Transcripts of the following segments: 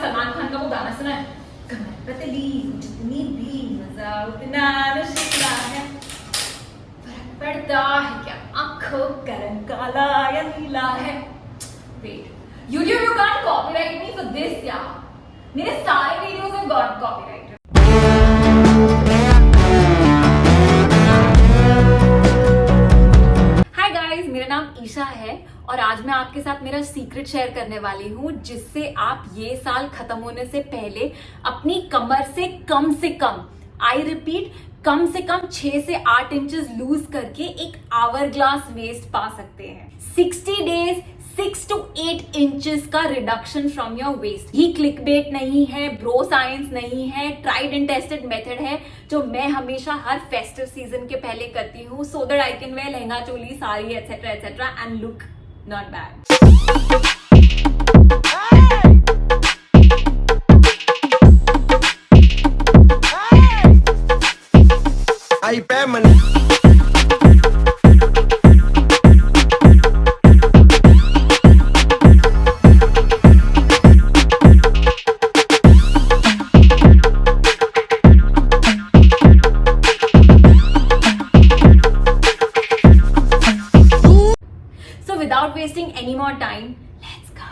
सलमान खान का वो गाना सुना है, कमर पतली जितनी भी मजा उतना मुश्किल है, फर्क पड़ता है क्या आंखों का रंग काला या नीला है। Wait, YouTube you can't copyright me for this यार, मेरे सारे वीडियोस में गॉट कॉपीराइट। हाय गाइस, मेरा नाम ईशा है और आज मैं आपके साथ मेरा सीक्रेट शेयर करने वाली हूँ, जिससे आप ये साल खत्म होने से पहले अपनी कमर से कम, आई रिपीट, कम से कम 6 से 8 इंचेस लूज करके एक आवर ग्लास वेस्ट पा सकते हैं। 60 डेज 6 to 8 इंचेस का रिडक्शन फ्रॉम योर वेस्ट। ये क्लिकबेट नहीं है, ब्रो साइंस नहीं है, ट्राइड एंड टेस्टेड मेथड है जो मैं हमेशा हर फेस्टिव सीजन के पहले करती हूँ, so that I can wear lehenga choli sari etcetera and look not bad. Ay, permanent. So without wasting any more time, let's go.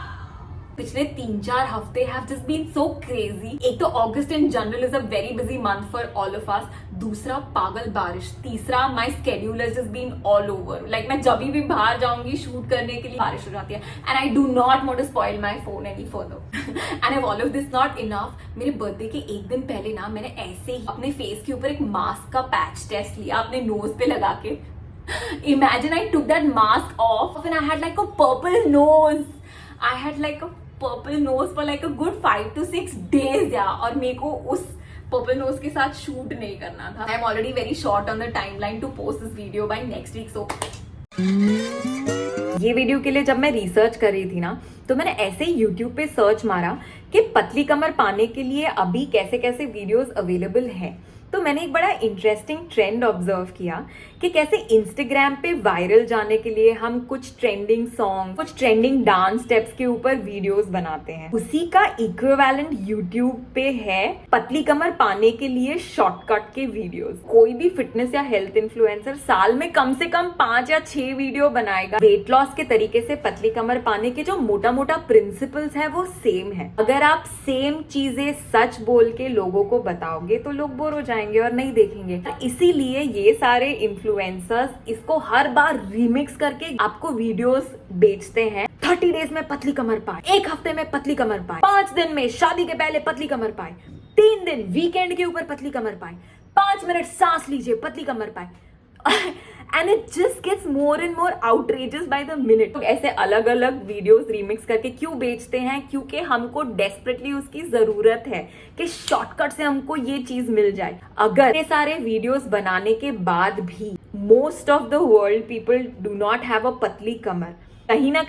पिछले 3-4 हफ्ते have just been so crazy. एक तो अगस्त in general is a very busy month for all of us. दूसरा पागल बारिश, तीसरा my schedule has just been all over. Like मैं जब भी बाहर जाऊंगी शूट करने के लिए बारिश हो जाती है and I do not want to spoil my phone any further. And if all of this not enough, मेरे बर्थडे के एक दिन पहले ना मैंने ऐसे ही अपने फेस के ऊपर एक मास्क का पैच टेस्ट लिया अपने नोज पे लगा के। Imagine I took that mask off and I had like a purple nose. I had like a purple nose for like a good 5 to 6 days यार, और मेरे को उस पर्पल नोज के साथ शूट नहीं करना था। I am already very short on the timeline to post this video by next week, so ये वीडियो के लिए जब मैं रिसर्च कर रही थी ना, तो मैंने ऐसे ही YouTube पे सर्च मारा कि पतली कमर पाने के लिए अभी कैसे कैसे वीडियोस अवेलेबल हैं। तो मैंने एक बड़ा इंटरेस्टिंग ट्रेंड ऑब्जर्व किया कि कैसे इंस्टाग्राम पे वायरल जाने के लिए हम कुछ ट्रेंडिंग सॉन्ग, कुछ ट्रेंडिंग डांस स्टेप्स के ऊपर वीडियोस बनाते हैं। उसी का इक्विवेलेंट यूट्यूब पे है पतली कमर पाने के लिए शॉर्टकट के वीडियोस। कोई भी फिटनेस या हेल्थ इन्फ्लुएंसर साल में कम से कम 5 या 6 वीडियो बनाएगा। वेट लॉस के तरीके से पतली कमर पाने के जो मोटा मोटा प्रिंसिपल्स है वो सेम है। अगर आप सेम चीजें सच बोल के लोगों को बताओगे तो लोग बोर हो जाएंगे और नहीं देखेंगे। इसीलिए ये सारे इन्फ्लुएंसर्स इसको हर बार रीमिक्स करके आपको वीडियोस बेचते हैं। 30 डेज में पतली कमर पाए, 1 हफ्ते में पतली कमर पाए, 5 दिन में शादी के पहले पतली कमर पाए, 3 दिन वीकेंड के ऊपर पतली कमर पाए, 5 मिनट सांस लीजिए पतली कमर पाए। And it just gets more and more outrageous by the minute. तो ऐसे अलग अलग वीडियोस रीमिक्स करके क्यों बेचते हैं? क्योंकि हमको डेस्परेटली उसकी जरूरत है कि शॉर्टकट से हमको ये चीज मिल जाए। अगर ये सारे वीडियोस बनाने के बाद भी most of the world people do not have a पतली कमर, कहीं ना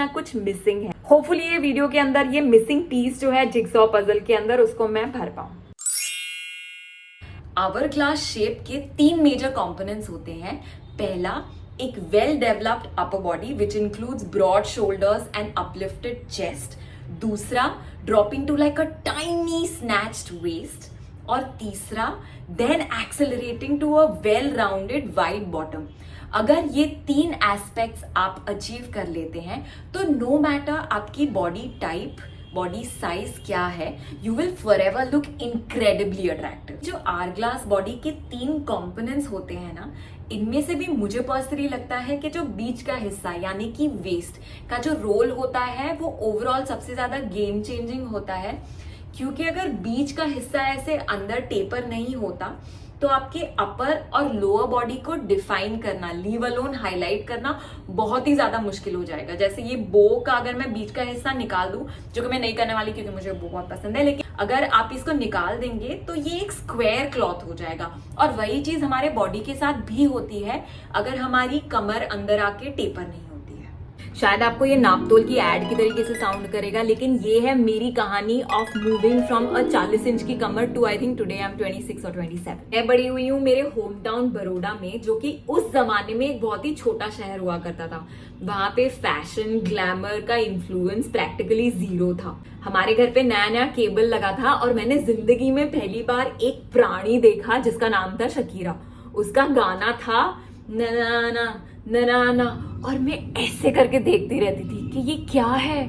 कुछ मिसिंग है। होपफुली ये वीडियो के अंदर ये मिसिंग पीस जो है जिगसॉ पजल के अंदर, उसको मैं भर पाऊं। आवर ग्लास शेप के 3 मेजर कंपोनेंट्स होते हैं। पहला, एक well developed upper body which includes broad shoulders and uplifted chest. दूसरा, dropping to like a tiny snatched waist. और तीसरा, then accelerating to a well rounded wide bottom. अगर ये 3 एस्पेक्ट्स आप अचीव कर लेते हैं तो नो मैटर आपकी बॉडी टाइप, बॉडी साइज क्या है, you will forever look incredibly attractive. जो आवर ग्लास बॉडी के 3 कंपोनेंट्स होते हैं ना, इनमें से भी मुझे पर्सनली लगता है कि जो बीच का हिस्सा यानी कि वेस्ट का जो रोल होता है वो ओवरऑल सबसे ज्यादा गेम चेंजिंग होता है। क्योंकि अगर बीच का हिस्सा ऐसे अंदर टेपर नहीं होता तो आपके अपर और लोअर बॉडी को डिफाइन करना, लीव अलोन हाईलाइट करना बहुत ही ज्यादा मुश्किल हो जाएगा। जैसे ये बो का अगर मैं बीच का हिस्सा निकाल दूं, जो कि मैं नहीं करने वाली क्योंकि मुझे बो बहुत पसंद है, लेकिन अगर आप इसको निकाल देंगे तो ये एक स्क्वायर क्लॉथ हो जाएगा। और वही चीज हमारे बॉडी के साथ भी होती है अगर हमारी कमर अंदर आके टेपर नहीं होती है। शायद आपको ये नापतोल की एड की तरीके से साउंड करेगा, लेकिन ये है मेरी कहानी of moving from a 40 inch की कमर to I think today I am 26 और 27। मैं बड़ी हुई हूँ मेरे होम टाउन बड़ौदा में, जो कि उस जमाने में एक बहुत ही छोटा शहर हुआ करता था। वहां पे फैशन ग्लैमर का इन्फ्लुएंस प्रैक्टिकली जीरो था। हमारे घर पे नया नया केबल लगा था और मैंने जिंदगी में पहली बार एक प्राणी देखा जिसका नाम था शकीरा। उसका गाना था ननाना ननाना, और मैं ऐसे करके देखती रहती थी कि ये क्या है,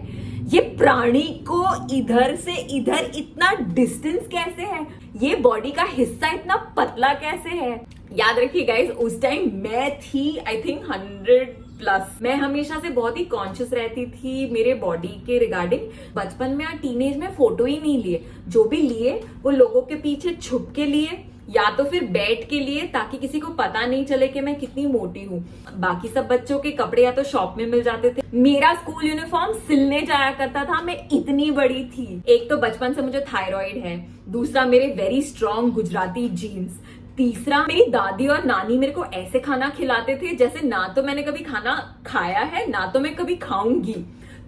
ये प्राणी को इधर से इधर इतना डिस्टेंस कैसे है, ये बॉडी का हिस्सा इतना पतला कैसे है। याद रखिए गाइस, उस टाइम मैं थी आई थिंक 100+। मैं हमेशा से बहुत ही कॉन्शियस रहती थी मेरे बॉडी के रिगार्डिंग। बचपन में और टीनेज में फोटो ही नहीं लिए, जो भी लिए वो लोगों के पीछे छुप के लिए या तो फिर बैठ के लिए, ताकि किसी को पता नहीं चले कि मैं कितनी मोटी हूँ। बाकी सब बच्चों के कपड़े या तो शॉप में मिल जाते थे, मेरा स्कूल यूनिफॉर्म सिलने जाया करता था, मैं इतनी बड़ी थी। एक तो बचपन से मुझे थायराइड है, दूसरा मेरे वेरी स्ट्रॉन्ग गुजराती जीन्स, तीसरा मेरी दादी और नानी मेरे को ऐसे खाना खिलाते थे जैसे ना तो मैंने कभी खाना खाया है ना तो मैं कभी खाऊंगी।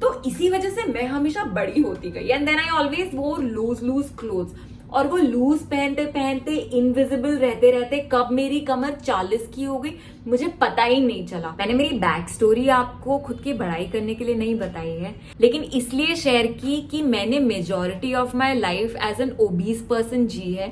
तो इसी वजह से मैं हमेशा बड़ी होती गई। एंड देन आई ऑलवेज वोर लूज क्लोथ्स, और वो लूज पहनते पहनते इनविजिबल रहते रहते कब मेरी कमर 40 की हो गई मुझे पता ही नहीं चला। मैंने मेरी बैक स्टोरी आपको खुद की बड़ाई करने के लिए नहीं बताई है, लेकिन इसलिए शेयर की कि मैंने majority of my life as an obese person जी है।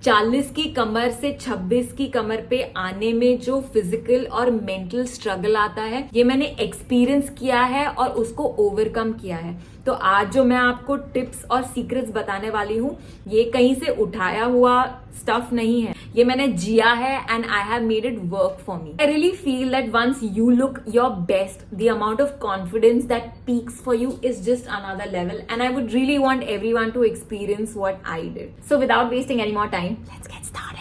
40 की कमर से 26 की कमर पे आने में जो फिजिकल और मेंटल स्ट्रगल आता है, ये मैंने एक्सपीरियंस किया है और उसको ओवरकम किया है। तो आज जो मैं आपको टिप्स और सीक्रेट्स बताने वाली हूँ, ये कहीं से उठाया हुआ स्टफ नहीं है, ये मैंने जिया है and I have made it work for me. I really feel that once you look your best, the amount of confidence that peaks for you is just another level, and I would really want everyone to experience what I did. So without wasting any more time, let's get started.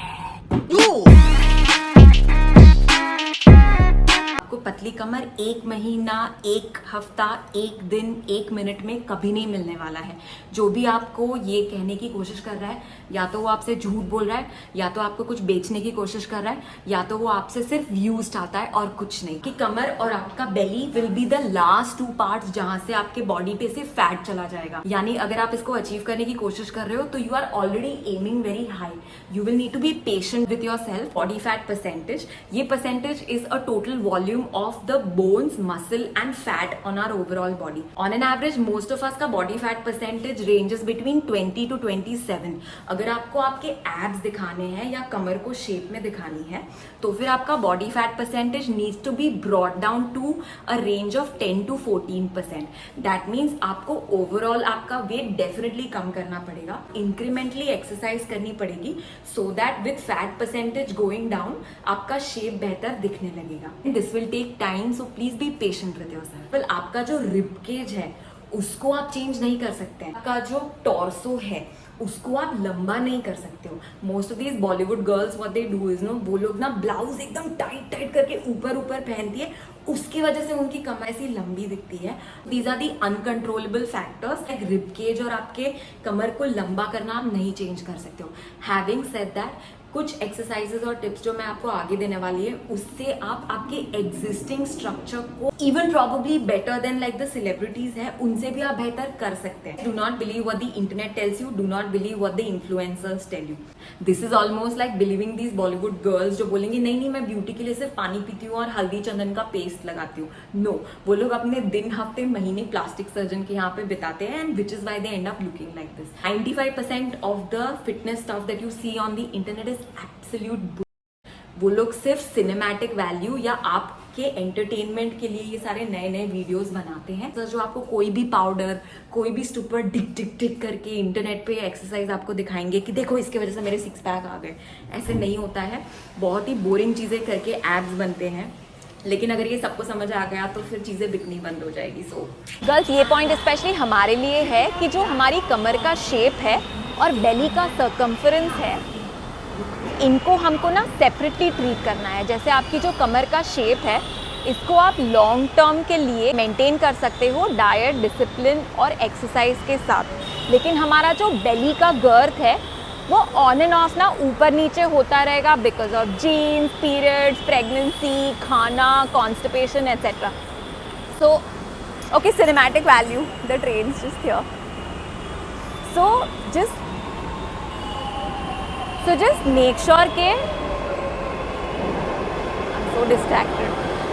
आपको पतली कमर 1 महीना, 1 हफ्ता, 1 दिन, 1 minute में कभी नहीं मिलने वाला है। जो भी आपको ये कहने की कोशिश कर रहा है, या तो वो आपसे झूठ बोल रहा है, या तो आपको कुछ बेचने की कोशिश कर रहा है, या तो वो आपसे सिर्फ व्यूज चाहता है और कुछ नहीं। कि कमर और आपका belly will be the last 2 parts जहां से आपके बॉडी पे से फैट चला जाएगा। यानी अगर आप इसको अचीव करने की कोशिश कर रहे हो तो you are already aiming very high. You will need to be patient with your self. Body fat percentage, ये percentage is a total volume of the bones, muscle and fat on our overall body. On an average, most of us का body fat percentage ranges between 20 to 27. अगर आपको आपके abs दिखाने हैं या कमर को shape में दिखानी है, तो फिर आपका body fat percentage needs to be brought down to a range of 10 to 14%. That means आपको overall आपका weight definitely कम करना पड़ेगा, incrementally exercise करनी पड़ेगी, so that with fat percentage going down, आपका shape बेहतर दिखने लगेगा। This will take time, so please be patient with yourself. Well, आपका जो रिब केज है उसको आप चेंज नहीं कर सकते हैं। आपका जो टॉर्सो है उसको आप लंबा नहीं कर सकते हो। Most of these Bollywood girls what they do is no, वो लोग ना ब्लाउज एकदम टाइट टाइट करके ऊपर ऊपर पहनती है, उसकी वजह से उनकी कमर ऐसी लंबी दिखती है। These are the uncontrollable factors. Like rib cage और आपके कमर को लंबा करना आप नहीं चेंज कर सकते हो। हैविंग सेड दैट, कुछ एक्सरसाइजेस और टिप्स जो मैं आपको आगे देने वाली है, उससे आप आपके एग्जिस्टिंग स्ट्रक्चर को even probably better than like the celebrities है, उनसे भी आप बेहतर कर सकते हैं। Do not believe what the internet tells you, do not believe what the influencers tell you. This is almost like believing these Bollywood girls जो बोलेंगी नहीं नहीं मैं ब्यूटी के लिए सिर्फ पानी पीती हूँ और हल्दी चंदन का पेस्ट लगाती हूँ। नो, वो लोग अपने दिन हफ्ते महीने प्लास्टिक सर्जन के यहाँ पे बिताते हैं, and which is why they end up looking like this. 95% of the fitness stuff that you see on the internet is absolute. वो लोग सिर्फ सिनेमैटिक वैल्यू या आपके एंटरटेनमेंट के लिए ये सारे नए नए वीडियोस बनाते हैं। तो जो आपको कोई भी पाउडर, कोई भी स्टूपर डिक डिक डिक करके इंटरनेट पे एक्सरसाइज आपको दिखाएंगे कि देखो इसकी वजह से मेरे 6 पैक आ गए, ऐसे नहीं होता है। बहुत ही बोरिंग चीजें करके एब्स बनते हैं, लेकिन अगर ये सबको समझ आ गया तो फिर चीजें बिकनी बंद हो जाएगी। सो गर्ल्स, ये पॉइंट स्पेशली हमारे लिए है कि जो हमारी कमर का शेप है और बेली का सर्कम्फरेंस है, इनको हमको ना सेपरेटली ट्रीट करना है। जैसे आपकी जो कमर का शेप है, इसको आप लॉन्ग टर्म के लिए मेंटेन कर सकते हो डाइट, डिसिप्लिन और एक्सरसाइज के साथ। लेकिन हमारा जो बेली का गर्थ है वो ऑन एंड ऑफ ना ऊपर नीचे होता रहेगा because of genes, periods, pregnancy, खाना, constipation etcetera. So Okay, cinematic value. The train's just here. So just make sure के I'm so distracted.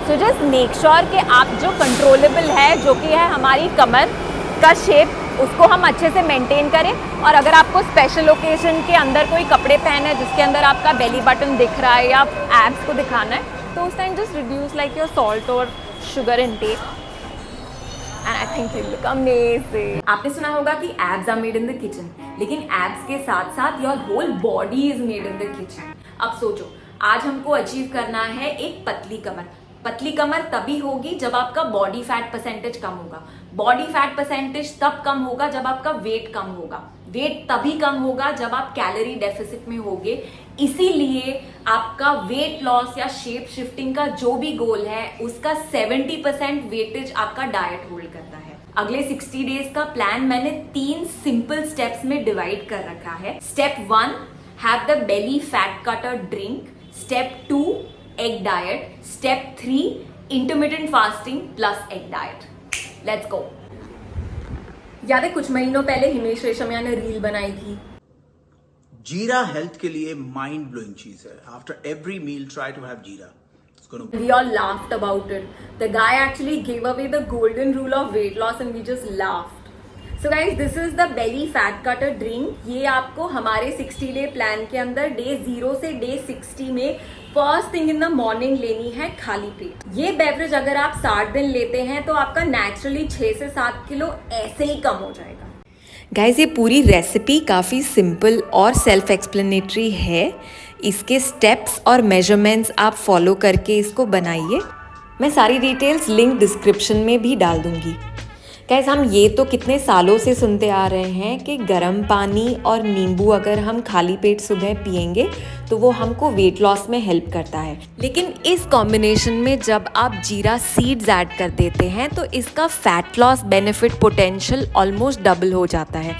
So just make sure कि आप जो कंट्रोलेबल है, जो कि है हमारी कमर का शेप, उसको हम अच्छे से मेंटेन करें. और अगर आपको स्पेशल ओकेजन के अंदर कोई कपड़े पहने हैं जिसके अंदर आपका बेली बटन दिख रहा है या एब्स को दिखाना है, तो उस time just reduce like your salt और sugar intake. And I think you look amazing. आपने सुना होगा कि abs are made in the kitchen, लेकिन एब्स के साथ साथ your whole body is made in the kitchen. अब सोचो, आज हमको अचीव करना है एक पतली कमर. पतली कमर तभी होगी जब आपका बॉडी फैट परसेंटेज कम होगा. बॉडी फैट परसेंटेज तब कम होगा जब आपका वेट कम होगा. वेट तभी कम होगा जब आप कैलोरी डेफिसिट में होगे. इसीलिए आपका वेट लॉस या शेप शिफ्टिंग का जो भी गोल है, उसका 70% वेटेज आपका डाइट होल्ड करता है. अगले 60 डेज का प्लान मैंने 3 सिंपल स्टेप्स में डिवाइड कर रखा है. Step 1, have the belly fat cutter drink. Step 2, egg diet. Step 3, intermittent fasting plus egg diet. Let's go. याद है कुछ महीनों पहले हिमेश रेशमिया ने रील बनाई थी, जीरा हेल्थ के लिए माइंड ब्लोइंग चीज है. After every meal try to have jeera. we all laughed about it. The guy actually gave away the golden rule of weight loss and we just laughed. So guys, this is the belly fat cutter drink. ये आपको हमारे 60 day plan के अंदर day 0 से day 60 में first thing in the morning लेनी है खाली पेट. ये बेवरेज अगर आप 60 दिन लेते हैं तो आपका नेचुरली 6 से 7 किलो ऐसे ही कम हो जाएगा. गाइज, ये पूरी रेसिपी काफ़ी सिंपल और सेल्फ एक्सप्लेनेटरी है. इसके स्टेप्स और मेजरमेंट्स आप फॉलो करके इसको बनाइए. मैं सारी डिटेल्स लिंक डिस्क्रिप्शन में भी डाल दूंगी. गाइज, हम ये तो कितने सालों से सुनते आ रहे हैं कि गर्म पानी और नींबू अगर हम खाली पेट सुबह पिएंगे तो वो हमको वेट लॉस में हेल्प करता है. लेकिन इस कॉम्बिनेशन में जब आप जीरा सीड्स ऐड कर देते हैं तो इसका fat loss benefit potential almost double हो जाता है.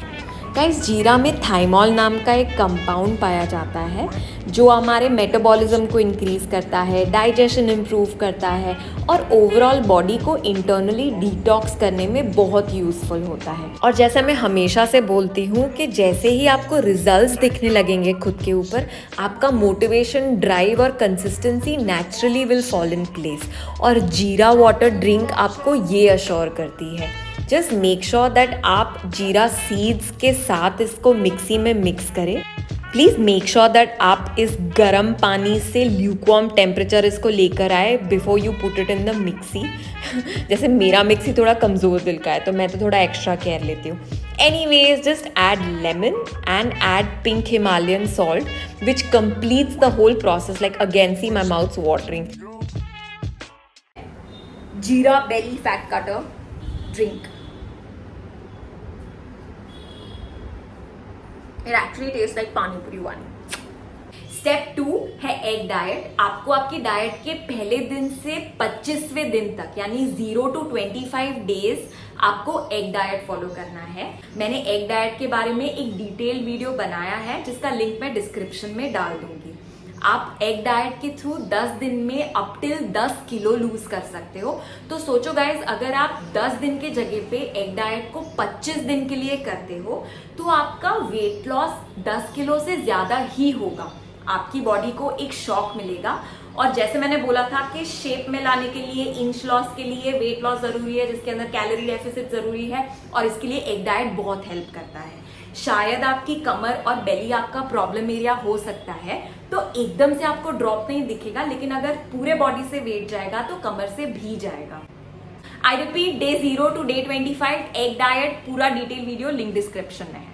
गाइस, जीरा में थाइमोल नाम का एक कंपाउंड पाया जाता है जो हमारे मेटाबॉलिज्म को इंक्रीज़ करता है, डाइजेशन इम्प्रूव करता है और ओवरऑल बॉडी को इंटरनली डिटॉक्स करने में बहुत यूज़फुल होता है. और जैसा मैं हमेशा से बोलती हूँ कि जैसे ही आपको रिजल्ट्स दिखने लगेंगे खुद के ऊपर, आपका मोटिवेशन, ड्राइव और consistency naturally will fall in place. और जीरा वाटर ड्रिंक आपको ये अश्योर करती है. जस्ट मेक श्योर दैट आप जीरा सीड्स के साथ इसको मिक्सी में मिक्स करें. प्लीज़ मेक श्योर दैट आप इस गर्म पानी से ल्यूकवार्म टेम्परेचर इसको लेकर आए before you put it in the mixie. जैसे मेरा मिक्सी थोड़ा कमज़ोर दिल का है तो मैं तो थोड़ा एक्स्ट्रा केयर लेती हूँ. Anyways, just add lemon and add pink Himalayan salt, which completes the whole process. Like again, see my mouth's watering. Jeera belly fat cutter drink. It actually tastes like pani puri one. Step 2 है egg diet. आपको आपकी diet के पहले दिन से 25वें दिन तक यानी 0 to 25 डेज आपको एग डाइट फॉलो करना है. मैंने एग डाइट के बारे में एक डिटेल वीडियो बनाया है जिसका लिंक मैं डिस्क्रिप्शन में डाल दूंगी. आप एग डाइट के थ्रू 10 दिन में अप टिल 10 किलो लूज कर सकते हो. तो सोचो गाइज, अगर आप 10 दिन के जगह पे एग डाइट को 25 दिन के लिए करते हो तो आपका वेट लॉस 10 किलो से ज्यादा ही होगा. आपकी बॉडी को एक शॉक मिलेगा. और जैसे मैंने बोला था कि शेप में लाने के लिए, इंच लॉस के लिए वेट लॉस जरूरी है जिसके अंदर कैलोरी डेफिसिट जरूरी है, और इसके लिए एग डाइट बहुत हेल्प करता है. शायद आपकी कमर और बेली आपका प्रॉब्लम एरिया हो सकता है तो एकदम से आपको ड्रॉप नहीं दिखेगा, लेकिन अगर पूरे बॉडी से वेट जाएगा तो कमर से भी जाएगा. I repeat, day 0 to day 25 egg diet, पूरा डिटेल वीडियो लिंक डिस्क्रिप्शन में है.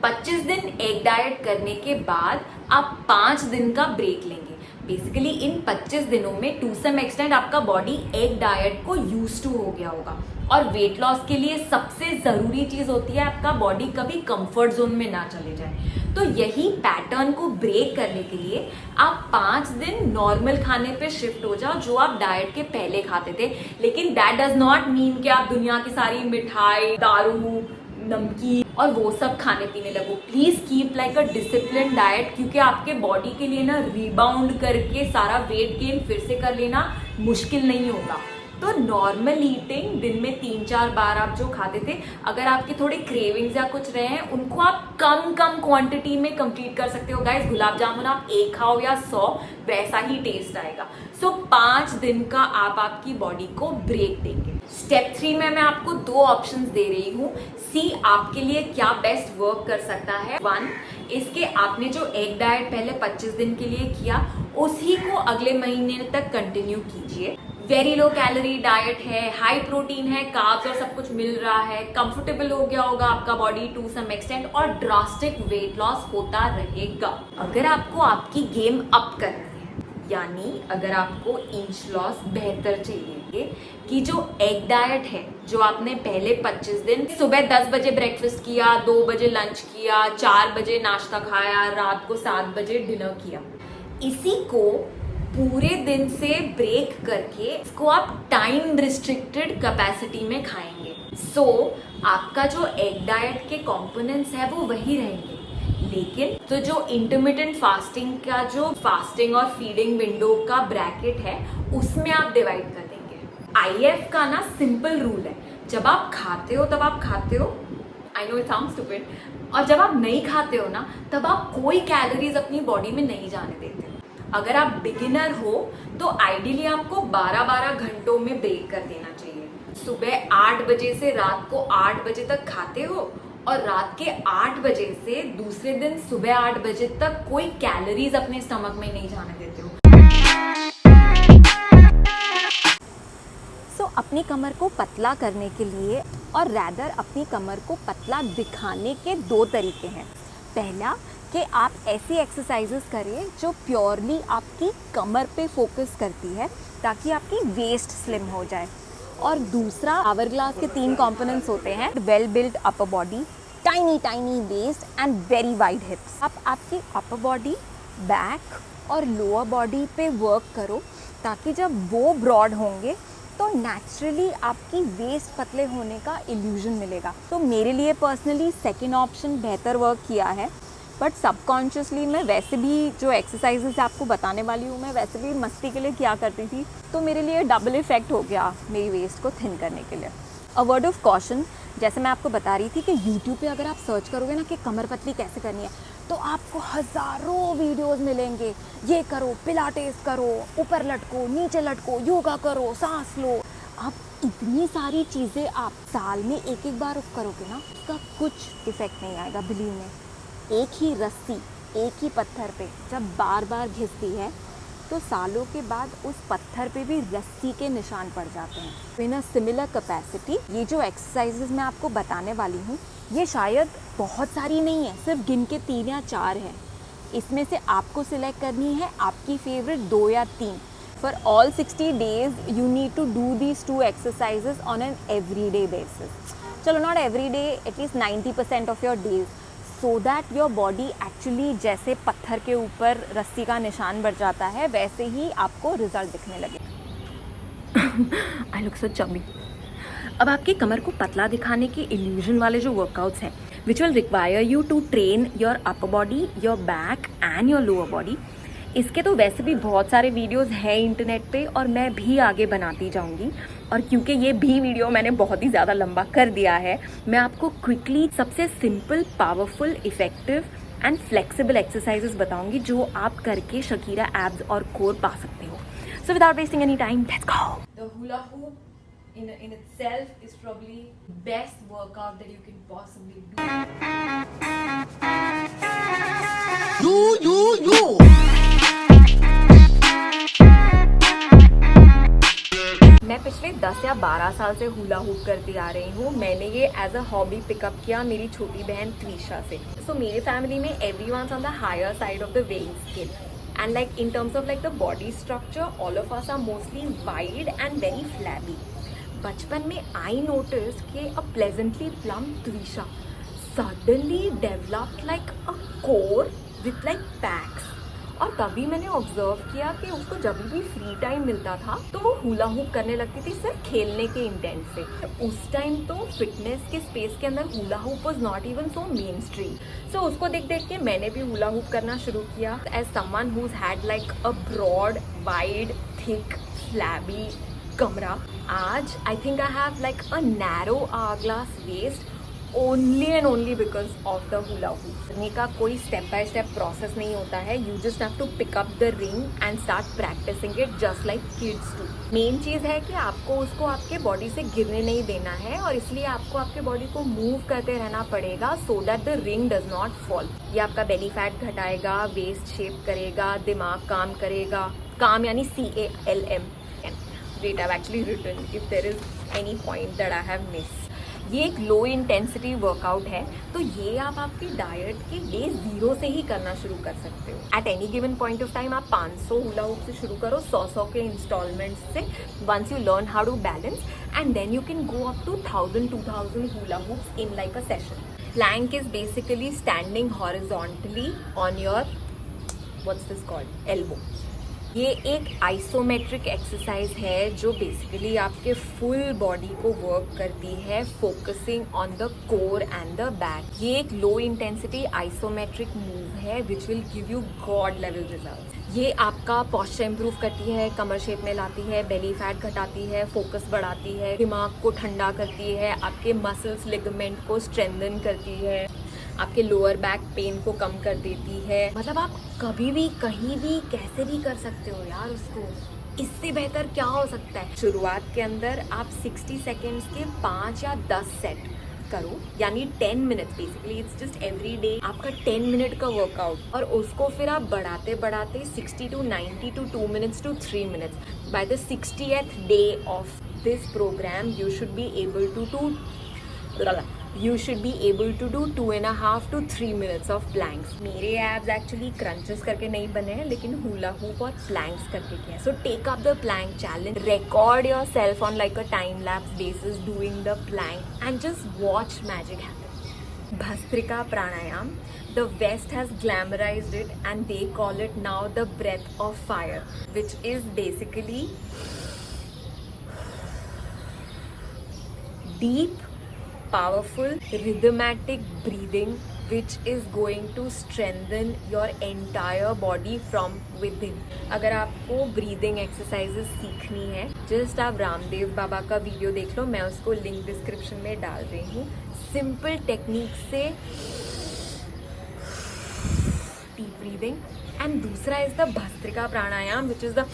25 दिन एग डाइट करने के बाद आप 5 दिन का ब्रेक लेंगे. बेसिकली इन 25 दिनों में टू सम एक्सटेंट आपका बॉडी एग डाइट को यूज टू हो गया होगा. और वेट लॉस के लिए सबसे जरूरी चीज होती है आपका बॉडी कभी कंफर्ट जोन में ना चले जाए. तो यही पैटर्न को ब्रेक करने के लिए आप 5 दिन नॉर्मल खाने पे शिफ्ट हो जाओ जो आप डाइट के पहले खाते थे. लेकिन दैट डज नॉट मीन कि आप दुनिया की सारी मिठाई, दारू, नमकीन और वो सब खाने पीने लगो. Please keep like a discipline diet, क्योंकि आपके बॉडी के लिए ना रिबाउंड करके सारा वेट गेन फिर से कर लेना मुश्किल नहीं होगा. तो नॉर्मल ईटिंग दिन में 3-4 बार आप जो खाते थे, अगर आपके थोड़े क्रेविंग्स या कुछ रहे हैं उनको आप कम क्वांटिटी में कंप्लीट कर सकते हो गाइस। गुलाब जामुन आप 1 खाओ या 100 वैसा ही टेस्ट आएगा। सो 5 दिन का आप आपकी बॉडी को ब्रेक देंगे। स्टेप 3 में मैं आपको 2 ऑप्शंस दे रही हूँ, सी आपके लिए क्या बेस्ट वर्क कर सकता है। 1, इसके आपने जो एग डाइट पहले 25 दिन के लिए किया उसी को अगले महीने तक कंटिन्यू कीजिए। वेरी लो कैलोरी डाइट है, हाई प्रोटीन है, कार्ब्स और सब कुछ मिल रहा है, कंफर्टेबल हो गया होगा आपका बॉडी टू सम एक्सटेंट और ड्रास्टिक वेट लॉस होता रहेगा। अगर आपको आपकी गेम अप करनी है, यानी अगर आपको इंच लॉस बेहतर चाहिए, कि जो एग डाइट है जो आपने पहले 25 दिन सुबह 10 बजे ब्रेकफास्ट किया, 2 बजे लंच किया, 4 बजे नाश्ता खाया, रात को 7 बजे डिनर किया, इसी को पूरे दिन से ब्रेक करके इसको आप टाइम रिस्ट्रिक्टेड कैपेसिटी में खाएंगे। सो आपका जो एग डाइट के कंपोनेंट्स है वो वही रहेंगे, लेकिन तो जो इंटरमिटेंट फास्टिंग का जो फास्टिंग और फीडिंग विंडो का ब्रैकेट है उसमें आप डिवाइड कर देंगे। आईएफ का ना सिंपल रूल है, जब आप खाते हो तब आप खाते हो, I know it sounds stupid, और जब आप नहीं खाते हो ना तब आप कोई कैलोरीज अपनी बॉडी में नहीं जाने देते। अगर आप बिगिनर हो तो आइडियली आपको 12-12 घंटों में ब्रेक कर देना चाहिए। सुबह 8 बजे से रात को 8 बजे तक खाते हो और रात के 8 बजे से दूसरे दिन सुबह 8 बजे तक कोई कैलोरीज अपने स्टमक में नहीं जाने देते हो। सो अपनी कमर को पतला करने के लिए और रैदर अपनी कमर को पतला दिखाने के 2 तरीके हैं। पहला कि आप ऐसी एक्सरसाइजेस करें जो प्योरली आपकी कमर पे फोकस करती है ताकि आपकी वेस्ट स्लिम हो जाए। और दूसरा, आवर ग्लास के 3 कंपोनेंट्स होते हैं, well built upper body, tiny waist and very wide hips. आप आपकी अपर बॉडी, बैक और लोअर बॉडी पे वर्क करो ताकि जब वो ब्रॉड होंगे तो नेचुरली आपकी वेस्ट पतले होने का इल्यूजन मिलेगा। तो मेरे लिए पर्सनली सेकेंड ऑप्शन बेहतर वर्क किया है, बट सबकॉन्शियसली मैं वैसे भी जो एक्सरसाइजेस आपको बताने वाली हूँ मैं वैसे भी मस्ती के लिए किया करती थी, तो मेरे लिए डबल इफेक्ट हो गया मेरी वेस्ट को थिन करने के लिए। अ वर्ड ऑफ कॉशन, जैसे मैं आपको बता रही थी कि यूट्यूब पे अगर आप सर्च करोगे ना कि कमर पतली कैसे करनी है तो आपको हज़ारों वीडियोस मिलेंगे। ये करो, पिलाटेस करो, ऊपर लटको, नीचे लटको, योगा करो, सांस लो। अब इतनी सारी चीज़ें आप साल में एक बार करोगे ना, उसका कुछ इफेक्ट नहीं आएगा। बिलीव में, एक ही रस्सी एक ही पत्थर पे जब बार बार घिसती है तो सालों के बाद उस पत्थर पे भी रस्सी के निशान पड़ जाते हैं। इन अ सिमिलर कैपेसिटी ये जो एक्सरसाइजेज मैं आपको बताने वाली हूँ ये शायद बहुत सारी नहीं है, सिर्फ गिन के 3 या 4 हैं। इसमें से आपको सिलेक्ट करनी है आपकी फेवरेट 2 या 3। For all 60 days you need to do these 2 exercises on an everyday basis. चलो not every day, at least 90% of your days, so that your body actually जैसे पत्थर के ऊपर रस्सी का निशान बढ़ जाता है वैसे ही आपको रिजल्ट दिखने लगे। I look so chubby. अब आपकी कमर को पतला दिखाने के इल्यूजन वाले जो वर्कआउट्स हैं which will require you to train your upper body, your back and your lower body, इसके तो वैसे भी बहुत सारे वीडियोस हैं इंटरनेट पे और मैं भी आगे बनाती जाऊंगी। और क्योंकि ये भी वीडियो मैंने बहुत ही ज़्यादा लंबा कर दिया है, मैं आपको क्विकली सबसे simple, powerful, effective and flexible exercises बताऊंगी जो आप करके शकीरा एब्स और कोर पा सकते हो। सो without wasting any time, let's go. The hula hoop in itself is probably best workout that you can possibly do. मैं पिछले 10 या 12 साल से हुला हूप करती आ रही हूँ। मैंने ये एज अ हॉबी पिकअप किया मेरी छोटी बहन त्रिशा से। सो मेरे फैमिली में everyone's on the higher side of the weighing scale and like in terms of like the body structure, all of us are mostly wide and very flabby. बचपन में I noticed कि a pleasantly plump Trisha suddenly developed like a core with like packs. और तभी मैंने observe किया कि उसको जब भी फ्री टाइम मिलता था तो वो हुला हूप करने लगती थी सिर्फ खेलने के इंटेंट से। उस टाइम तो फिटनेस के स्पेस के अंदर hula hoop was not even so mainstream. So उसको देख देख के मैंने भी हुला हूप करना शुरू किया as someone who's had like a broad, wide, thick, flabby कमरा. आज I think I have like a narrow hourglass waist only and only because of the hula hoop. करने का कोई स्टेप बाय स्टेप प्रोसेस नहीं होता है. You just have to pick up the ring and start practicing it just like kids do. Main चीज़ है कि आपको उसको आपके बॉडी से गिरने नहीं देना है और इसलिए आपको आपके बॉडी को मूव करते रहना पड़ेगा so that the ring does not fall. ये आपका बेली फैट घटाएगा, वेस्ट शेप करेगा, दिमाग काम करेगा. काम यानी CALM. Wait, I've actually written if there is any point that I have missed. ये एक लो इंटेंसिटी वर्कआउट है, तो ये आप आपकी डाइट के डे 0 से ही करना शुरू कर सकते हो. At any given point of time आप 500 हुला हुप से शुरू करो, 100 के इंस्टॉलमेंट्स से, once you learn how to balance, and then you can go up to 1000-2000 hula hoops in like a session. Plank is basically standing horizontally on your what's this called elbow. ये एक isometric exercise है जो basically आपके full body को work करती है, focusing on the core and the back. ये एक लो इंटेंसिटी आइसोमेट्रिक मूव है which will give you God level result. ये आपका पॉस्चर इंप्रूव करती है, कमर शेप में लाती है, बेली फैट घटाती है, फोकस बढ़ाती है, दिमाग को ठंडा करती है, आपके मसल्स लिगामेंट को स्ट्रेंथन करती है, आपके लोअर बैक पेन को कम कर देती है. मतलब आप कभी भी कहीं भी कैसे भी कर सकते हो यार उसको. इससे बेहतर क्या हो सकता है. शुरुआत के अंदर आप 60 सेकेंड्स के 5 या 10 सेट करो, यानी 10 minutes. Basically it's just every day आपका 10 मिनट का वर्कआउट, और उसको फिर आप बढ़ाते बढ़ाते 60 to 90 to 2 minutes to 3 minutes. By the 60th day of this program you should be able to do 2.5 to 3 minutes of planks. मेरे एब्स एक्चुअली क्रंचेस करके नहीं बने हैं, लेकिन हुला हुप और प्लैंक्स करके किए हैं. So take up the plank challenge, record yourself on like a time lapse basis doing the plank and just watch magic happen. Bhastrika pranayama, the West has glamorized it and they call it now the breath of fire, which is basically deep, powerful, rhythmatic breathing which is going to strengthen your entire body from within. अगर आपको breathing exercises सीखनी है, just आप रामदेव बाबा का video देख लो, मैं उसको link description में डाल रही हूँ. सिंपल टेक्निक से डीप ब्रीदिंग. एंड दूसरा is the bhastrika pranayama which is the,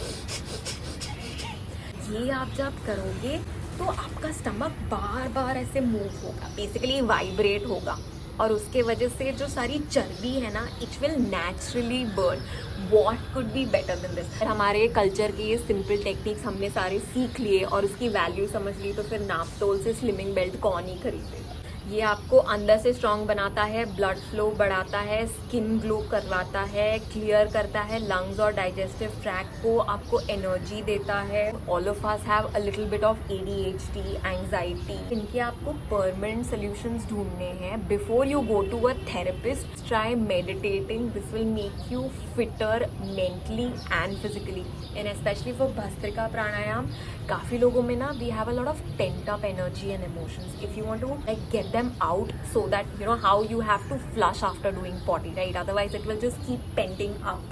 ये आप जब करोगे तो आपका स्टमक बार बार ऐसे मूव होगा, बेसिकली वाइब्रेट होगा, और उसके वजह से जो सारी चर्बी है ना, it will naturally burn. What could be better than this. हमारे कल्चर की ये सिंपल टेक्निक्स हमने सारे सीख लिए और उसकी वैल्यू समझ ली, तो फिर नापतोल से स्लिमिंग बेल्ट कौन ही खरीदेगा. ये आपको अंदर से स्ट्रॉन्ग बनाता है, ब्लड फ्लो बढ़ाता है, स्किन ग्लो करवाता है, क्लियर करता है लंग्स और डाइजेस्टिव ट्रैक्ट को, आपको एनर्जी देता है. All of us have a little bit of ADHD, anxiety. इनके आपको परमानेंट सॉल्यूशंस ढूंढने हैं. Before you go to a therapist, try meditating. This will make you fitter mentally and physically. And specially for bhastrika pranayama, काफ़ी लोगों में ना we have a lot of pent up energy and emotions. If you want to like get them out, so that you know how you have to flush after doing potty, right? Otherwise it will just keep penting up.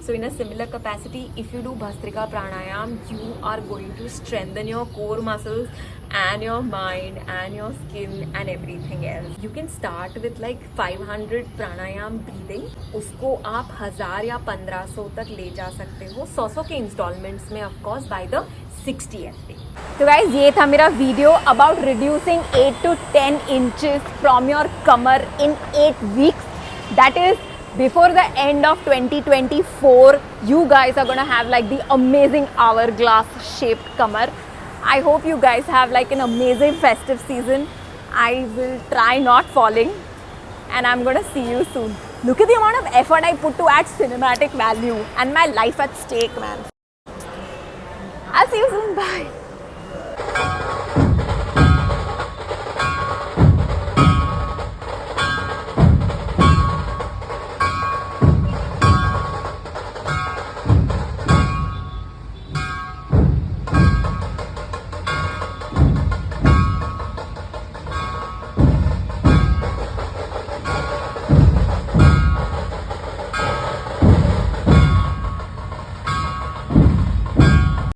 So in a similar capacity, if you do Bhastrika Pranayam, you are going to strengthen your core muscles and your mind and your skin and everything else. You can start with like 500 pranayam breathing. उसको आप 1000 या 1500 तक ले जा सकते हो, 100 के installments में, of course by the 60th day. तो गाइज ये था मेरा video about reducing 8 to 10 inches from your Qamar in 8 weeks. That is before the end of 2024. You guys are gonna have like the amazing hourglass shaped kamar. I hope you guys have like an amazing festive season. I will try not falling and I'm gonna see you soon. Look at the amount of effort I put to add cinematic value and my life at stake, man. I'll see you soon. Bye.